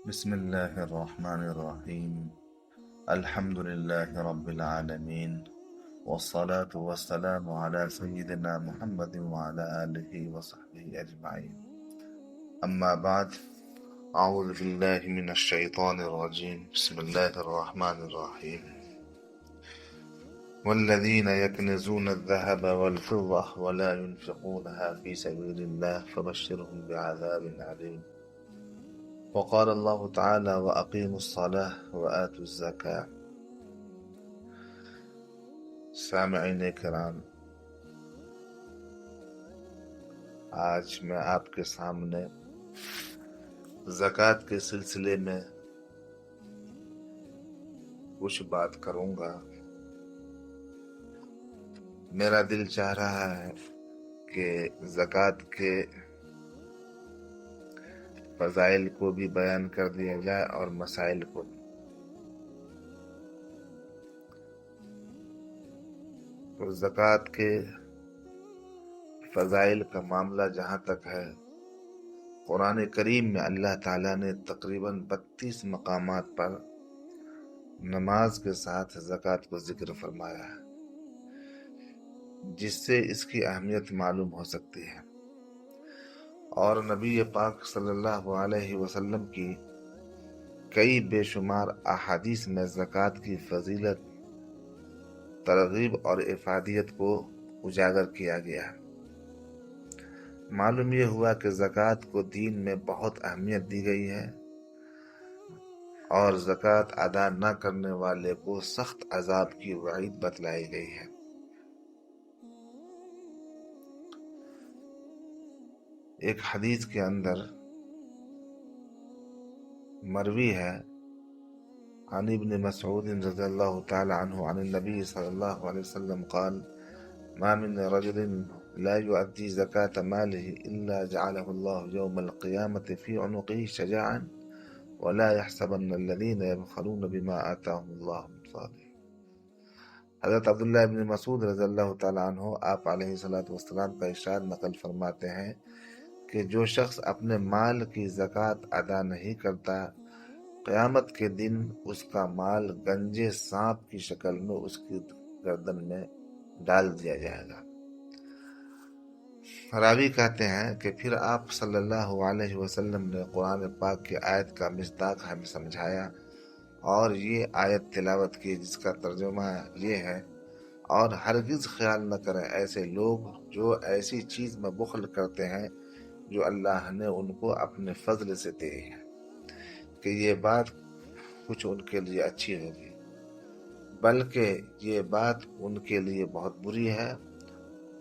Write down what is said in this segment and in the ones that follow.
بسم الله الرحمن الرحيم. الحمد لله رب العالمين، والصلاة والسلام على سيدنا محمد وعلى آله وصحبه أجمعين. أما بعد، أعوذ بالله من الشيطان الرجيم. بسم الله الرحمن الرحيم. والذين يكنزون الذهب والفضة ولا ينفقونها في سبيل الله فبشرهم بعذاب أليم. وقال الله تعالى: وأقيموا الصلاة وآتوا الزكاة. سامعین کرام، آج میں آپ کے سامنے زکوٰۃ کے سلسلے میں کچھ بات کروں گا۔ میرا دل چاہ رہا ہے کہ زکوٰۃ کے فضائل کو بھی بیان کر دیا جائے اور مسائل کو بھی۔ تو زکوٰۃ کے فضائل کا معاملہ جہاں تک ہے، قرآن کریم میں اللہ تعالیٰ نے تقریباً 32 مقامات پر نماز کے ساتھ زکوٰۃ کو ذکر فرمایا ہے، جس سے اس کی اہمیت معلوم ہو سکتی ہے۔ اور نبی پاک صلی اللہ علیہ وسلم کی کئی بے شمار احادیث میں زکوٰۃ کی فضیلت، ترغیب اور افادیت کو اجاگر کیا گیا ہے۔ معلوم یہ ہوا کہ زکوٰۃ کو دین میں بہت اہمیت دی گئی ہے اور زکوٰۃ ادا نہ کرنے والے کو سخت عذاب کی وعید بتلائی گئی ہے۔ ایک حدیث کے اندر مروی ہے عن ابن مسعود رضی اللہ تعالی عنہ عن النبی صلی اللہ علیہ وسلم قال: ما من رجل لا يؤدي زكاة ماله إلا جعله الله يوم القيامة في عنقه شجاعا ولا يحسبن الذين يبخلون بما آتاهم الله من فضله۔ حضرت عبداللہ ابن مسعود رضی اللہ تعالی عنہ آپ علیہ السلام کا ارشاد نقل فرماتے ہیں کہ جو شخص اپنے مال کی زکوٰۃ ادا نہیں کرتا، قیامت کے دن اس کا مال گنجے سانپ کی شکل میں اس کی گردن میں ڈال دیا جائے گا۔ راوی کہتے ہیں کہ پھر آپ صلی اللہ علیہ وسلم نے قرآن پاک کی آیت کا مصداق ہمیں سمجھایا اور یہ آیت تلاوت کی، جس کا ترجمہ یہ ہے: اور ہرگز خیال نہ کریں ایسے لوگ جو ایسی چیز میں بخل کرتے ہیں جو اللہ نے ان کو اپنے فضل سے دی ہے، کہ یہ بات کچھ ان کے لیے اچھی ہوگی، بلکہ یہ بات ان کے لیے بہت بری ہے۔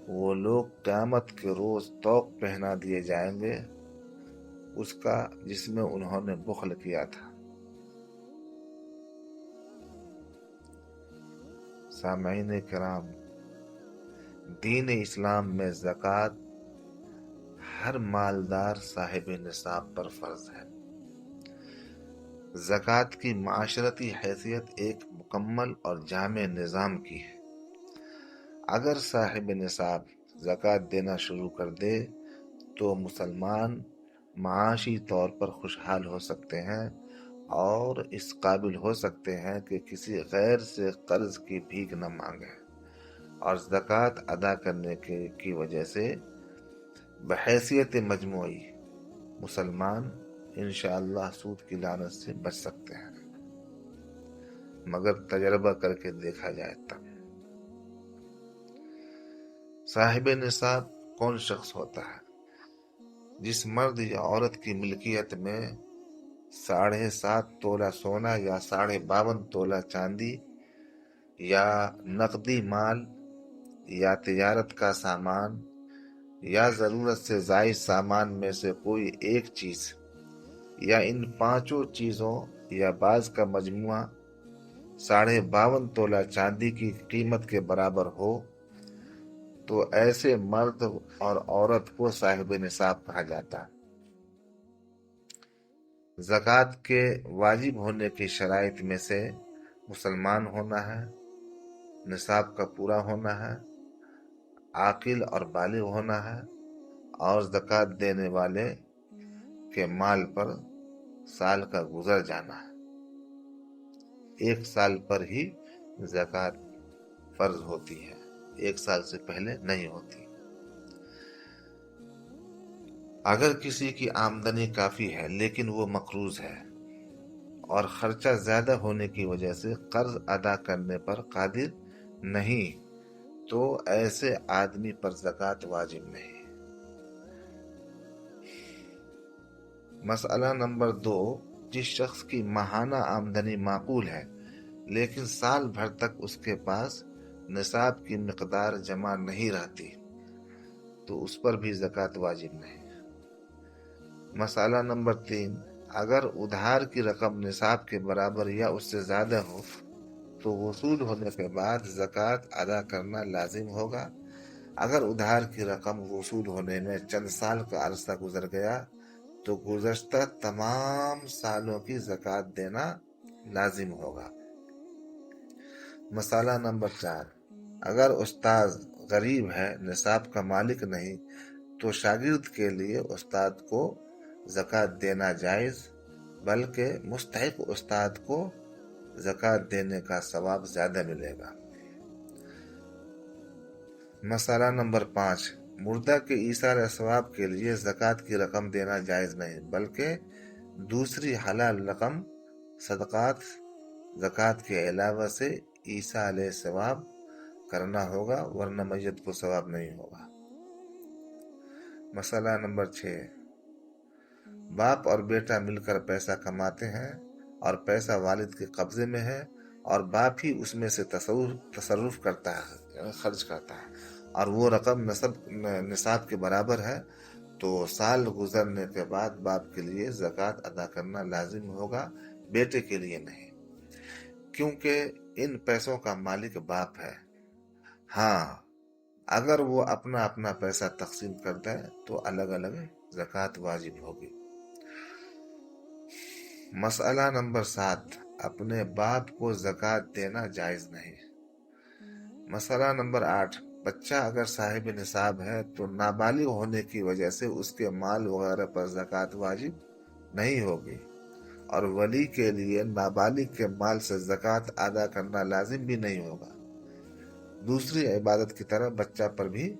وہ لوگ قیامت کے روز طوق پہنا دیے جائیں گے اس کا جس میں انہوں نے بخل کیا تھا۔ سامعین کرام، دین اسلام میں زکوٰۃ ہر مالدار صاحب نصاب پر فرض ہے۔ زکوٰۃ کی معاشرتی حیثیت ایک مکمل اور جامع نظام کی ہے۔ اگر صاحب نصاب زکوٰۃ دینا شروع کر دے تو مسلمان معاشی طور پر خوشحال ہو سکتے ہیں اور اس قابل ہو سکتے ہیں کہ کسی غیر سے قرض کی بھیک نہ مانگیں، اور زکوٰۃ ادا کرنے کی وجہ سے بحیثیت مجموعی مسلمان انشاءاللہ سود کی لعنت سے بچ سکتے ہیں، مگر تجربہ کر کے دیکھا جائے تب۔ صاحب نصاب کون شخص ہوتا ہے؟ جس مرد یا عورت کی ملکیت میں 7.5 تولہ سونا یا 52.5 تولہ چاندی یا نقدی مال یا تجارت کا سامان یا ضرورت سے زائد سامان میں سے کوئی ایک چیز یا ان 5 چیزوں یا بعض کا مجموعہ 52.5 تولہ چاندی کی قیمت کے برابر ہو تو ایسے مرد اور عورت کو صاحب نصاب کہا جاتا ہے۔ زکوٰۃ کے واجب ہونے کی شرائط میں سے مسلمان ہونا ہے، نصاب کا پورا ہونا ہے، عاقل اور بالغ ہونا ہے، اور زکوٰۃ دینے والے کے مال پر سال کا گزر جانا، 1 سال پر ہی زکوٰۃ فرض ہوتی ہے، 1 سال سے پہلے نہیں ہوتی۔ اگر کسی کی آمدنی کافی ہے لیکن وہ مقروض ہے اور خرچہ زیادہ ہونے کی وجہ سے قرض ادا کرنے پر قادر نہیں، تو ایسے آدمی پر زکوٰۃ واجب نہیں۔ مسئلہ نمبر 2، جس شخص کی ماہانہ آمدنی معقول ہے لیکن سال بھر تک اس کے پاس نصاب کی مقدار جمع نہیں رہتی، تو اس پر بھی زکوٰۃ واجب نہیں۔ مسئلہ نمبر 3، اگر ادھار کی رقم نصاب کے برابر یا اس سے زیادہ ہو تو وصول ہونے کے بعد زکوٰۃ ادا کرنا لازم ہوگا۔ اگر ادھار کی رقم وصول ہونے میں چند سال کا عرصہ گزر گیا تو گزشتہ تمام سالوں کی زکوٰۃ دینا لازم ہوگا۔ مسئلہ نمبر 4، اگر استاد غریب ہے، نصاب کا مالک نہیں، تو شاگرد کے لیے استاد کو زکوٰۃ دینا جائز، بلکہ مستحق استاد کو زکوٰۃ دینے کا ثواب زیادہ ملے گا۔ مسئلہ نمبر 5، مردہ کے ایثار ثواب کے لیے زکوٰۃ کی رقم دینا جائز نہیں، بلکہ دوسری حلال رقم صدقات زکوٰۃ کے علاوہ سے ایصال ثواب کرنا ہوگا، ورنہ میت کو ثواب نہیں ہوگا۔ مسئلہ نمبر 6، باپ اور بیٹا مل کر پیسہ کماتے ہیں اور پیسہ والد کے قبضے میں ہے اور باپ ہی اس میں سے تصرف کرتا ہے، یعنی خرچ کرتا ہے، اور وہ رقم نصاب کے برابر ہے، تو سال گزرنے کے بعد باپ کے لیے زکوٰۃ ادا کرنا لازم ہوگا، بیٹے کے لیے نہیں، کیونکہ ان پیسوں کا مالک باپ ہے۔ ہاں، اگر وہ اپنا اپنا پیسہ تقسیم کرتا ہے تو الگ الگ زکوٰۃ واجب ہوگی۔ مسئلہ نمبر 7، اپنے باپ کو زکوٰۃ دینا جائز نہیں۔ مسئلہ نمبر 8، بچہ اگر صاحب نصاب ہے تو نابالغ ہونے کی وجہ سے اس کے مال وغیرہ پر زکوٰۃ واجب نہیں ہوگی، اور ولی کے لیے نابالغ کے مال سے زکوٰۃ ادا کرنا لازم بھی نہیں ہوگا۔ دوسری عبادت کی طرح بچہ پر بھی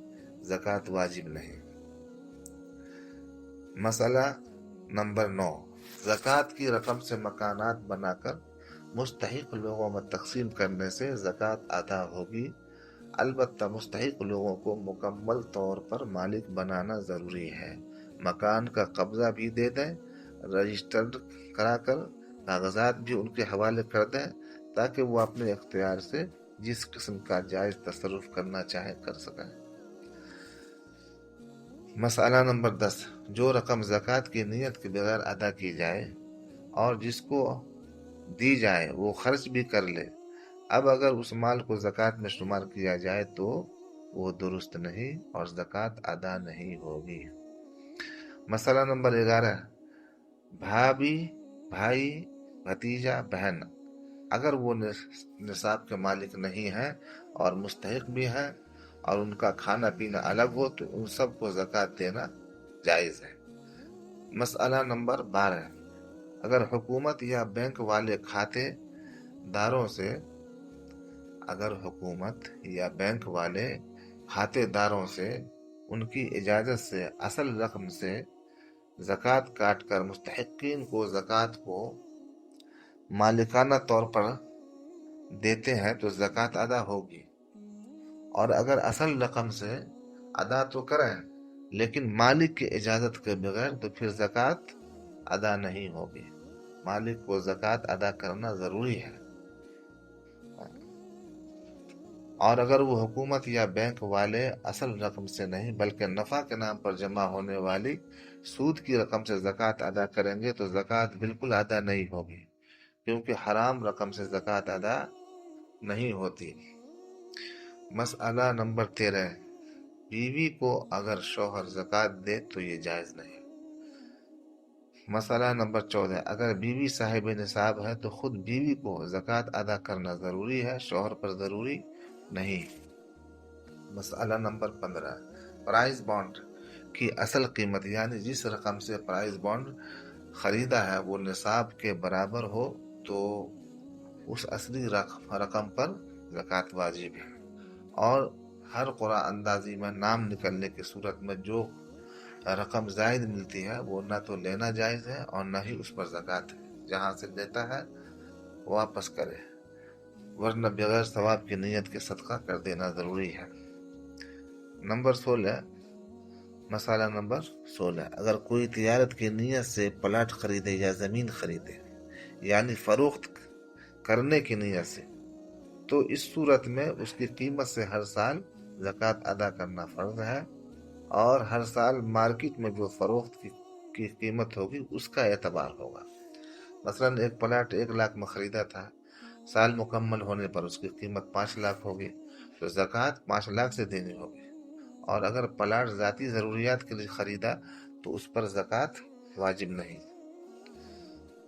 زکوٰۃ واجب نہیں۔ مسئلہ نمبر 9، زکوٰۃ کی رقم سے مکانات بنا کر مستحق لوگوں میں تقسیم کرنے سے زکوٰۃ ادا ہوگی، البتہ مستحق لوگوں کو مکمل طور پر مالک بنانا ضروری ہے، مکان کا قبضہ بھی دے دیں، رجسٹرڈ کرا کر کاغذات بھی ان کے حوالے کر دیں، تاکہ وہ اپنے اختیار سے جس قسم کا جائز تصرف کرنا چاہے کر سکیں۔ مسئلہ نمبر 10، جو رقم زکوٰۃ کی نیت کے بغیر ادا کی جائے اور جس کو دی جائے وہ خرچ بھی کر لے، اب اگر اس مال کو زکوٰۃ میں شمار کیا جائے تو وہ درست نہیں اور زکوٰۃ ادا نہیں ہوگی۔ مسئلہ نمبر 11، بھائی، بھتیجا، بہن اگر وہ نصاب کے مالک نہیں ہیں اور مستحق بھی ہیں اور ان کا کھانا پینا الگ ہو تو ان سب کو زکوٰۃ دینا جائز ہے۔ مسئلہ نمبر 12، اگر حکومت یا بینک والے کھاتے داروں سے ان کی اجازت سے اصل رقم سے زکوٰۃ کاٹ کر مستحقین کو زکوٰۃ کو مالکانہ طور پر دیتے ہیں تو زکوٰۃ ادا ہوگی، اور اگر اصل رقم سے ادا تو کریں لیکن مالک کی اجازت کے بغیر تو پھر زکوٰۃ ادا نہیں ہوگی، مالک کو زکوٰۃ ادا کرنا ضروری ہے۔ اور اگر وہ حکومت یا بینک والے اصل رقم سے نہیں بلکہ نفع کے نام پر جمع ہونے والی سود کی رقم سے زکوٰۃ ادا کریں گے تو زکوٰۃ بالکل ادا نہیں ہوگی، کیونکہ حرام رقم سے زکوٰۃ ادا نہیں ہوتی۔ مسئلہ نمبر 13، بیوی کو اگر شوہر زکوٰۃ دے تو یہ جائز نہیں۔ مسئلہ نمبر 14، اگر بیوی صاحب نصاب ہے تو خود بیوی کو زکوٰۃ ادا کرنا ضروری ہے، شوہر پر ضروری نہیں۔ مسئلہ نمبر 15، پرائز بانڈ کی اصل قیمت، یعنی جس رقم سے پرائز بانڈ خریدا ہے وہ نصاب کے برابر ہو تو اس اصلی رقم پر زکوٰۃ واجب ہے، اور ہر قرعہ اندازی میں نام نکلنے کی صورت میں جو رقم زائد ملتی ہے وہ نہ تو لینا جائز ہے اور نہ ہی اس پر زکوٰۃ ہے۔ جہاں سے لیتا ہے واپس کرے، ورنہ بغیر ثواب کی نیت کے صدقہ کر دینا ضروری ہے۔ نمبر 16، مسئلہ نمبر 16، اگر کوئی تجارت کی نیت سے پلاٹ خریدے یا زمین خریدے، یعنی فروخت کرنے کی نیت سے، تو اس صورت میں اس کی قیمت سے ہر سال زکوٰۃ ادا کرنا فرض ہے، اور ہر سال مارکیٹ میں جو فروخت کی قیمت ہوگی اس کا اعتبار ہوگا۔ مثلا ایک پلاٹ 1 لاکھ میں خریدا تھا، سال مکمل ہونے پر اس کی قیمت 5 لاکھ ہوگی، تو زکوٰۃ 5 لاکھ سے دینی ہوگی۔ اور اگر پلاٹ ذاتی ضروریات کے لیے خریدا تو اس پر زکوٰۃ واجب نہیں۔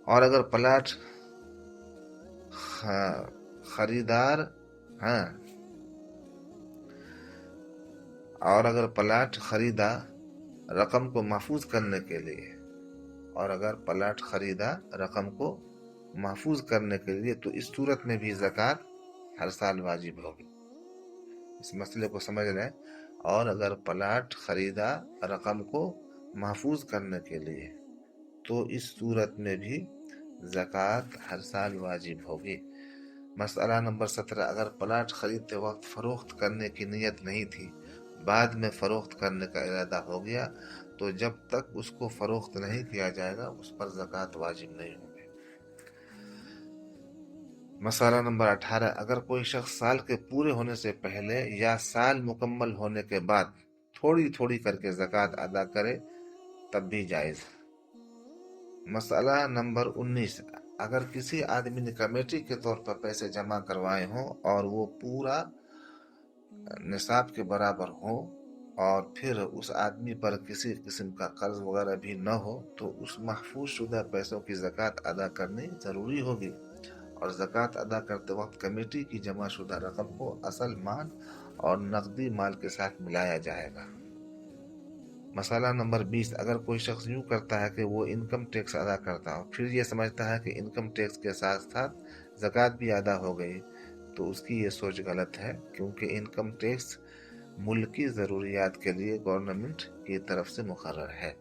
اور اگر پلاٹ خریدا رقم کو محفوظ کرنے کے لیے، تو اس صورت میں بھی زکوٰۃ ہر سال واجب ہوگی۔ اس مسئلے کو سمجھ لیں۔ اور اگر پلاٹ خریدا رقم کو محفوظ کرنے کے لیے، تو اس صورت میں بھی زکوٰۃ ہر سال واجب ہوگی۔ مسئلہ نمبر 17، اگر پلاٹ خریدتے وقت فروخت کرنے کی نیت نہیں تھی، بعد میں فروخت کرنے کا ارادہ ہو گیا، تو جب تک اس کو فروخت نہیں کیا جائے گا اس پر زکوٰۃ واجب نہیں ہوگی۔ مسئلہ نمبر 18، اگر کوئی شخص سال کے پورے ہونے سے پہلے یا سال مکمل ہونے کے بعد تھوڑی تھوڑی کر کے زکوٰۃ ادا کرے تب بھی جائز ہے۔ مسئلہ نمبر 19، اگر کسی آدمی نے کمیٹی کے طور پر پیسے جمع کروائے ہوں اور وہ پورا نصاب کے برابر ہوں، اور پھر اس آدمی پر کسی قسم کا قرض وغیرہ بھی نہ ہو، تو اس محفوظ شدہ پیسوں کی زکوٰۃ ادا کرنی ضروری ہوگی، اور زکوٰۃ ادا کرتے وقت کمیٹی کی جمع شدہ رقم کو اصل مال اور نقدی مال کے ساتھ ملایا جائے گا۔ مسئلہ نمبر 20، اگر کوئی شخص یوں کرتا ہے کہ وہ انکم ٹیکس ادا کرتا ہو، پھر یہ سمجھتا ہے کہ انکم ٹیکس کے ساتھ ساتھ زکوٰۃ بھی ادا ہو گئی، تو اس کی یہ سوچ غلط ہے، کیونکہ انکم ٹیکس ملکی ضروریات کے لیے گورنمنٹ کی طرف سے مقرر ہے،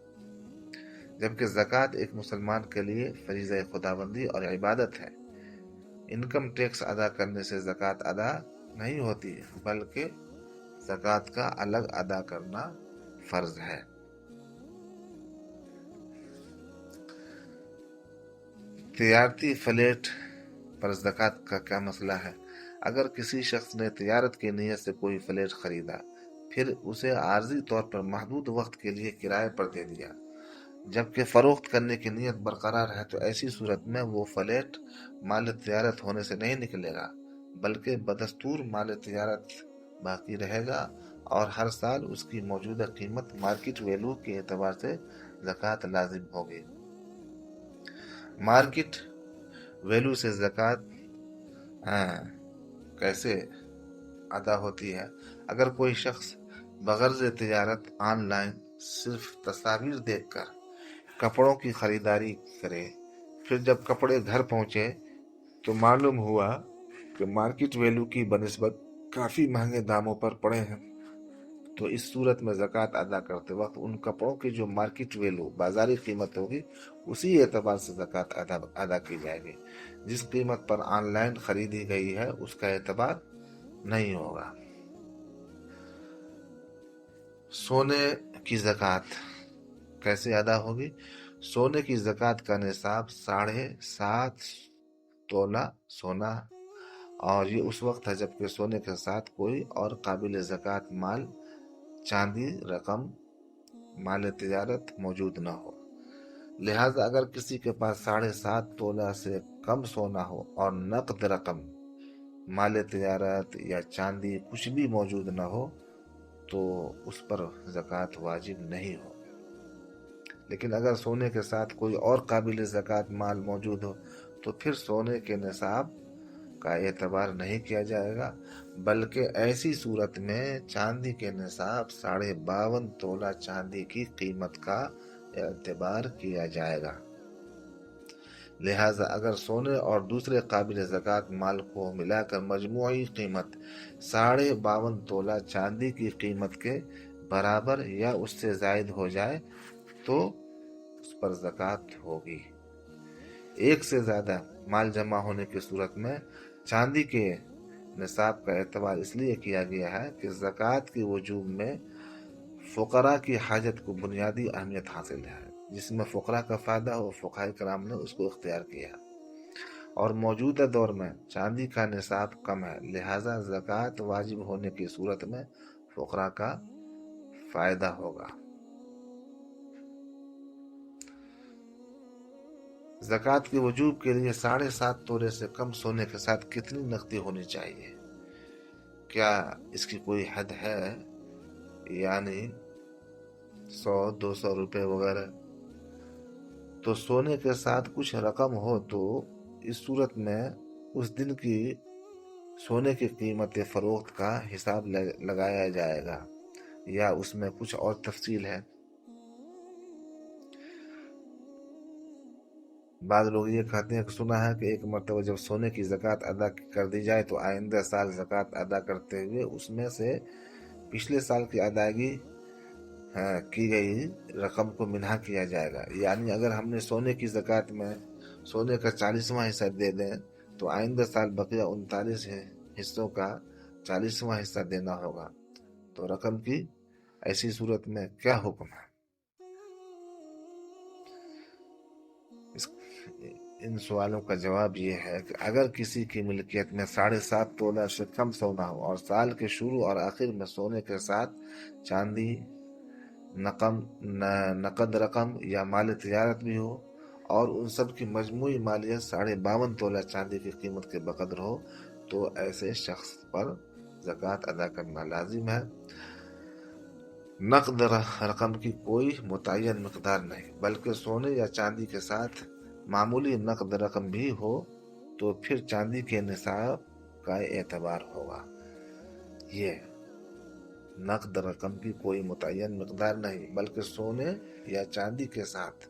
جبکہ زکوٰۃ ایک مسلمان کے لیے فریضہ خداوندی اور عبادت ہے۔ انکم ٹیکس ادا کرنے سے زکوٰۃ ادا نہیں ہوتی، بلکہ زکوٰۃ کا الگ ادا کرنا فرض ہے۔ تجارتی فلیٹ پر زکوٰۃ کا کیا مسئلہ ہے؟ اگر کسی شخص نے تجارت کی نیت سے کوئی فلیٹ خریدا، پھر اسے عارضی طور پر محدود وقت کے لیے کرائے پر دے دیا، جبکہ فروخت کرنے کی نیت برقرار ہے، تو ایسی صورت میں وہ فلیٹ مال تجارت ہونے سے نہیں نکلے گا، بلکہ بدستور مال تجارت باقی رہے گا، اور ہر سال اس کی موجودہ قیمت مارکیٹ ویلو کے اعتبار سے زکوٰۃ لازم ہوگی۔ مارکیٹ ویلو سے زکوٰۃ کیسے ادا ہوتی ہے؟ اگر کوئی شخص بغرض تجارت آن لائن صرف تصاویر دیکھ کر کپڑوں کی خریداری کرے، پھر جب کپڑے گھر پہنچے تو معلوم ہوا کہ مارکیٹ ویلو کی بنسبت کافی مہنگے داموں پر پڑے ہیں، تو اس صورت میں زکوٰۃ ادا کرتے وقت ان کپڑوں کی جو مارکیٹ ویلو بازاری قیمت ہوگی اسی اعتبار سے زکوٰۃ ادا کی جائے گی۔ جس قیمت پر آن لائن خریدی گئی ہے اس کا اعتبار نہیں ہوگا۔ سونے کی زکوٰۃ کیسے ادا ہوگی؟ سونے کی زکوٰۃ کا نصاب 7.5 تولہ سونا، اور یہ اس وقت ہے جبکہ سونے کے ساتھ کوئی اور قابل زکوٰۃ مال، چاندی، رقم، مال تجارت موجود نہ ہو۔ لہذا اگر کسی کے پاس 7.5 تولہ سے کم سونا ہو اور نقد رقم، مال تجارت یا چاندی کچھ بھی موجود نہ ہو، تو اس پر زکوٰۃ واجب نہیں ہو۔ لیکن اگر سونے کے ساتھ کوئی اور قابل زکوٰۃ مال موجود ہو تو پھر سونے کے نصاب کا اعتبار نہیں کیا جائے گا، بلکہ ایسی صورت میں چاندی کے نصاب 52.5 تولہ چاندی کی قیمت کا اعتبار کیا جائے گا۔ لہٰذا اگر سونے اور دوسرے قابل زکوٰۃ مال کو ملا کر مجموعی قیمت 52.5 تولہ چاندی کی قیمت کے برابر یا اس سے زائد ہو جائے تو اس پر زکوٰۃ ہوگی۔ ایک سے زیادہ مال جمع ہونے کی صورت میں چاندی کے نصاب کا اعتبار اس لیے کیا گیا ہے کہ زکوٰۃ کے وجوب میں فقراء کی حاجت کو بنیادی اہمیت حاصل ہے، جس میں فقراء کا فائدہ ہو، فقہائے کرام نے اس کو اختیار کیا، اور موجودہ دور میں چاندی کا نصاب کم ہے، لہٰذا زکوٰۃ واجب ہونے کی صورت میں فقراء کا فائدہ ہوگا۔ زکوٰۃ کے وجوب کے لیے 7.5 تولے سے کم سونے کے ساتھ کتنی نقدی ہونی چاہیے؟ کیا اس کی کوئی حد ہے؟ یعنی 100-200 روپے وغیرہ؟ تو سونے کے ساتھ کچھ رقم ہو تو اس صورت میں اس دن کی سونے کی قیمت فروخت کا حساب لگایا جائے گا، یا اس میں کچھ اور تفصیل ہے؟ بعض لوگ یہ کہتے ہیں کہ سنا ہے کہ ایک مرتبہ جب سونے کی زکوٰۃ ادا کر دی جائے تو آئندہ سال زکوٰۃ ادا کرتے ہوئے اس میں سے پچھلے سال کی ادائیگی کی گئی رقم کو منہا کیا جائے گا۔ یعنی اگر ہم نے سونے کی زکوٰۃ میں سونے کا 40واں حصہ دے دیں تو آئندہ سال بقیہ 39 حصوں کا 40واں حصہ دینا ہوگا، تو رقم کی ایسی صورت میں کیا حکم ہے؟ ان سوالوں کا جواب یہ ہے کہ اگر کسی کی ملکیت میں 7.5 تولہ سے کم سونا ہو اور سال کے شروع اور آخر میں سونے کے ساتھ چاندی، نقد رقم یا مال تجارت بھی ہو اور ان سب کی مجموعی مالیت 52.5 تولہ چاندی کی قیمت کے بقدر ہو تو ایسے شخص پر زکوٰۃ ادا کرنا لازم ہے۔ نقد رقم کی کوئی متعین مقدار نہیں، بلکہ سونے یا چاندی کے ساتھ معمولی نقد رقم بھی ہو تو پھر چاندی کے نصاب کا اعتبار ہوگا۔ یہ نقد رقم کی کوئی متعین مقدار نہیں، بلکہ سونے یا چاندی کے ساتھ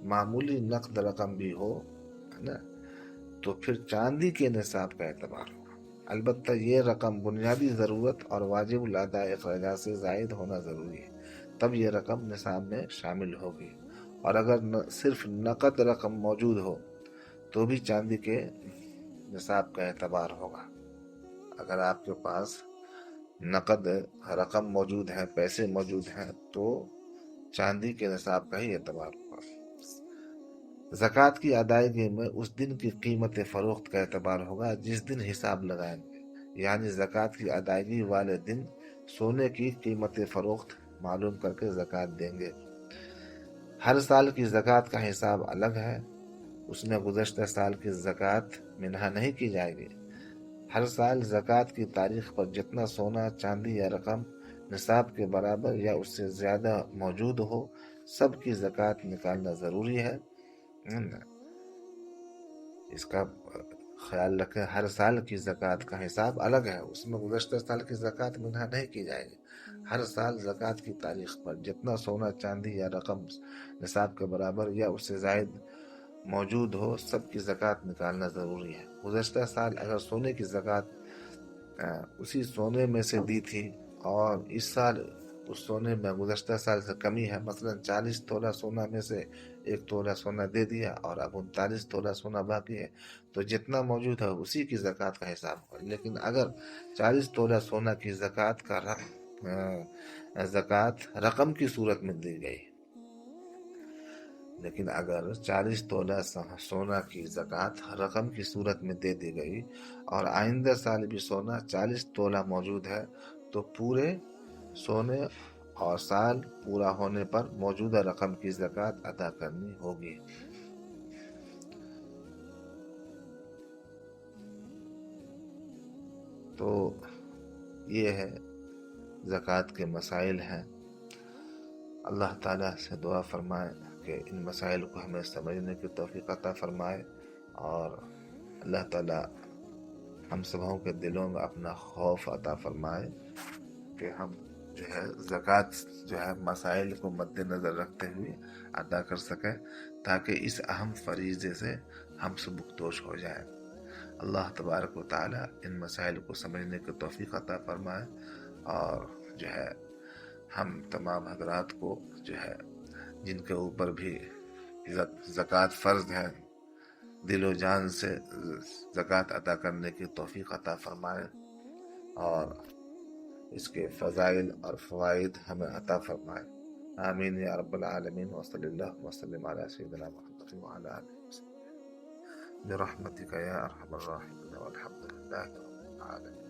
معمولی نقد رقم بھی ہو نا، تو پھر چاندی کے نصاب کا اعتبار ہوگا۔ البتہ یہ رقم بنیادی ضرورت اور واجب الاداء اخراجات سے زائد ہونا ضروری ہے، تب یہ رقم نصاب میں شامل ہوگی، اور اگر صرف نقد رقم موجود ہو تو بھی چاندی کے نصاب کا اعتبار ہوگا۔ اگر آپ کے پاس نقد رقم موجود ہے، پیسے موجود ہیں، تو چاندی کے نصاب کا ہی اعتبار ہوگا۔ زکوٰۃ کی ادائیگی میں اس دن کی قیمت فروخت کا اعتبار ہوگا جس دن حساب لگائیں گے، یعنی زکوٰۃ کی ادائیگی والے دن سونے کی قیمت فروخت معلوم کر کے زکوٰۃ دیں گے۔ ہر سال کی زکوٰۃ کا حساب الگ ہے، اس میں گزشتہ سال کی زکوٰۃ منہا نہیں کی جائے گی۔ ہر سال زکوٰۃ کی تاریخ پر جتنا سونا، چاندی یا رقم نصاب کے برابر یا اس سے زیادہ موجود ہو، سب کی زکوٰۃ نکالنا ضروری ہے۔ اس کا خیال رکھیں، ہر سال کی زکوٰۃ کا حساب الگ ہے، اس میں گزشتہ سال کی زکوٰۃ منہا نہیں کی جائے گی۔ ہر سال زکوٰۃ کی تاریخ پر جتنا سونا، چاندی یا رقم نصاب کے برابر یا اس سے زائد موجود ہو، سب کی زکوٰۃ نکالنا ضروری ہے۔ گزشتہ سال اگر سونے کی زکوٰۃ اسی سونے میں سے دی تھی اور اس سال اس سونے میں گزشتہ سال سے کمی ہے، مثلا 40 تولہ سونا میں سے 1 تولہ سونا دے دیا اور اب 39 تولہ سونا باقی ہے، تو جتنا موجود ہے اسی کی زکوٰۃ کا حساب ہو۔ لیکن اگر 40 تولہ سونا کی زکوٰۃ رقم کی صورت میں دی گئی، لیکن اگر 40 تولہ سونا کی زکوٰۃ رقم کی صورت میں دے دی گئی اور آئندہ سال بھی سونا 40 تولہ موجود ہے، تو پورے سونے اور سال پورا ہونے پر موجودہ رقم کی زکوٰۃ ادا کرنی ہوگی۔ تو یہ ہے زکوٰۃ کے مسائل ہیں۔ اللہ تعالیٰ سے دعا فرمائے کہ ان مسائل کو ہمیں سمجھنے کی توفیق عطا فرمائے، اور اللہ تعالیٰ ہم سبوں کے دلوں میں اپنا خوف عطا فرمائے کہ ہم جو ہے زکوٰۃ جو ہے مسائل کو مد نظر رکھتے ہوئے ادا کر سکیں، تاکہ اس اہم فریضے سے ہم سبکدوش ہو جائیں۔ اللہ تبارک و تعالی ان مسائل کو سمجھنے کی توفیق عطا فرمائے، اور جو ہے ہم تمام حضرات کو جو ہے جن کے اوپر بھی زکوٰۃ فرض ہے، دل و جان سے زکوٰۃ ادا کرنے کی توفیق عطا فرمائے، اور اس کے فضائل اور فوائد ہمیں عطا فرمائے۔ آمین یا رب العالمین، وصلی اللہ وسلم علی سیدنا محمد وعلی آلہ وسلم برحمتک یا ارحم الراحمین، والحمد للہ رب العالمین۔